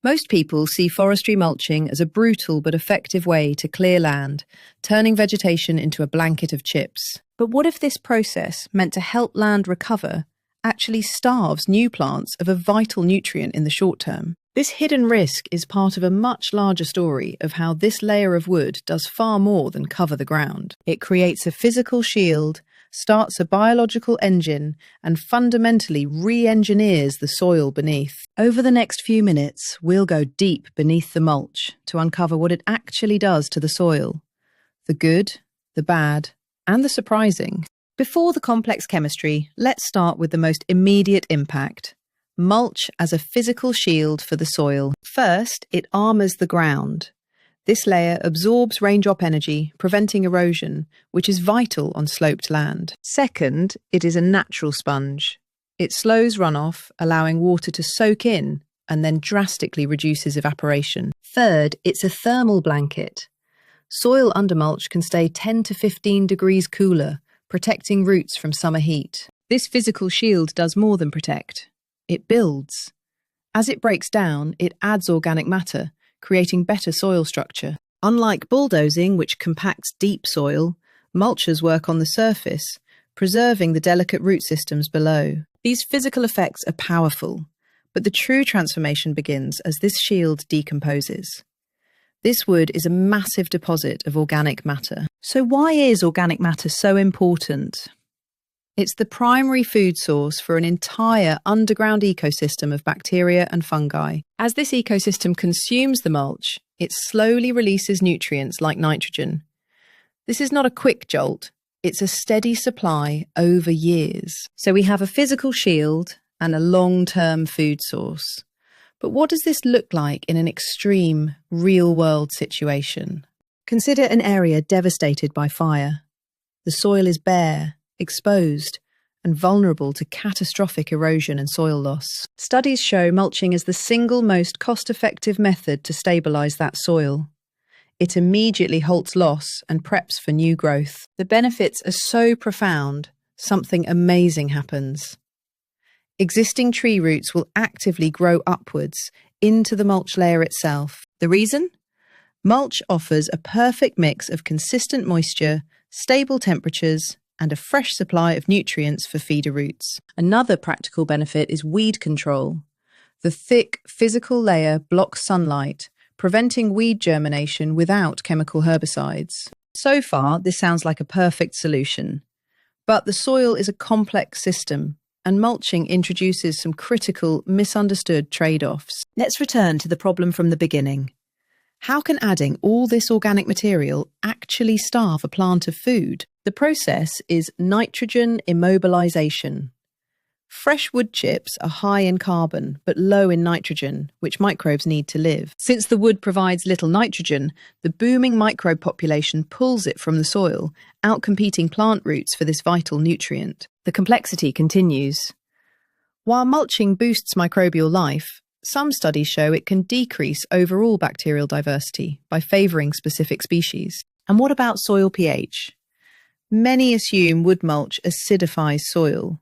Most people see forestry mulching as a brutal but effective way to clear land, turning vegetation into a blanket of chips. But what if this process, meant to help land recover, actually starves new plants of a vital nutrient in the short term? This hidden risk is part of a much larger story of how this layer of wood does far more than cover the ground. It creates a physical shield, starts a biological engine, and fundamentally re-engineers the soil beneath. Over the next few minutes, we'll go deep beneath the mulch to uncover what it actually does to the soil. The good, the bad, and the surprising. Before the complex chemistry, let's start with the most immediate impact. Mulch as a physical shield for the soil. First, it armours the ground. This layer absorbs raindrop energy, preventing erosion, which is vital on sloped land. Second, it is a natural sponge. It slows runoff, allowing water to soak in, and then drastically reduces evaporation. Third, it's a thermal blanket. Soil under mulch can stay 10 to 15 degrees cooler, protecting roots from summer heat. This physical shield does more than protect. It builds. As it breaks down, it adds organic matter, creating better soil structure. Unlike bulldozing, which compacts deep soil, mulchers work on the surface, preserving the delicate root systems below. These physical effects are powerful, but the true transformation begins as this shield decomposes. This wood is a massive deposit of organic matter. So why is organic matter so important? It's the primary food source for an entire underground ecosystem of bacteria and fungi. As this ecosystem consumes the mulch, it slowly releases nutrients like nitrogen. This is not a quick jolt, it's a steady supply over years. So we have a physical shield and a long-term food source. But what does this look like in an extreme, real-world situation? Consider an area devastated by fire. The soil is bare, exposed, and vulnerable to catastrophic erosion and soil loss. Studies show mulching is the single most cost-effective method to stabilise that soil. It immediately halts loss and preps for new growth. The benefits are so profound, something amazing happens. Existing tree roots will actively grow upwards into the mulch layer itself. The reason? Mulch offers a perfect mix of consistent moisture, stable temperatures, and a fresh supply of nutrients for feeder roots. Another practical benefit is weed control. The thick, physical layer blocks sunlight, preventing weed germination without chemical herbicides. So far, this sounds like a perfect solution. But the soil is a complex system, and mulching introduces some critical, misunderstood trade-offs. Let's return to the problem from the beginning. How can adding all this organic material actually starve a plant of food? The process is nitrogen immobilization. Fresh wood chips are high in carbon, but low in nitrogen, which microbes need to live. Since the wood provides little nitrogen, the booming microbe population pulls it from the soil, outcompeting plant roots for this vital nutrient. The complexity continues. While mulching boosts microbial life, some studies show it can decrease overall bacterial diversity by favouring specific species. And what about soil pH? Many assume wood mulch acidifies soil.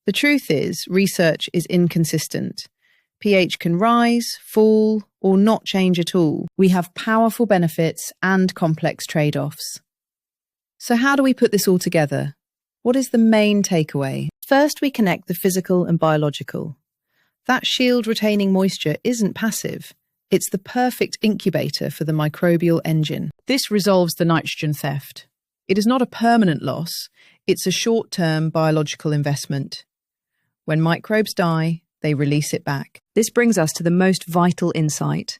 The truth is, research is inconsistent. pH can rise, fall, or not change at all. We have powerful benefits and complex trade-offs. So how do we put this all together? What is the main takeaway? First, we connect the physical and biological. That shield retaining moisture isn't passive. It's the perfect incubator for the microbial engine. This resolves the nitrogen theft. It is not a permanent loss. It's a short-term biological investment. When microbes die, they release it back. This brings us to the most vital insight.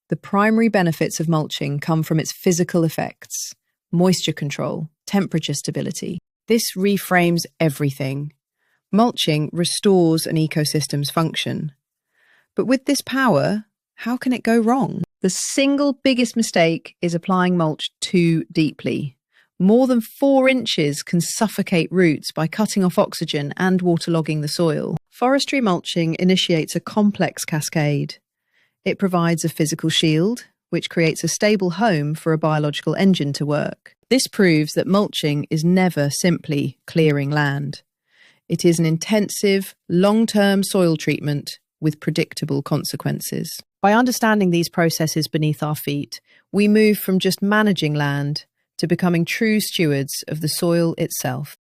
The primary benefits of mulching come from its physical effects: moisture control, temperature stability. This reframes everything. Mulching restores an ecosystem's function. But with this power, how can it go wrong? The single biggest mistake is applying mulch too deeply. More than 4 inches can suffocate roots by cutting off oxygen and waterlogging the soil. Forestry mulching initiates a complex cascade. It provides a physical shield, which creates a stable home for a biological engine to work. This proves that mulching is never simply clearing land. It is an intensive, long-term soil treatment with predictable consequences. By understanding these processes beneath our feet, we move from just managing land to becoming true stewards of the soil itself.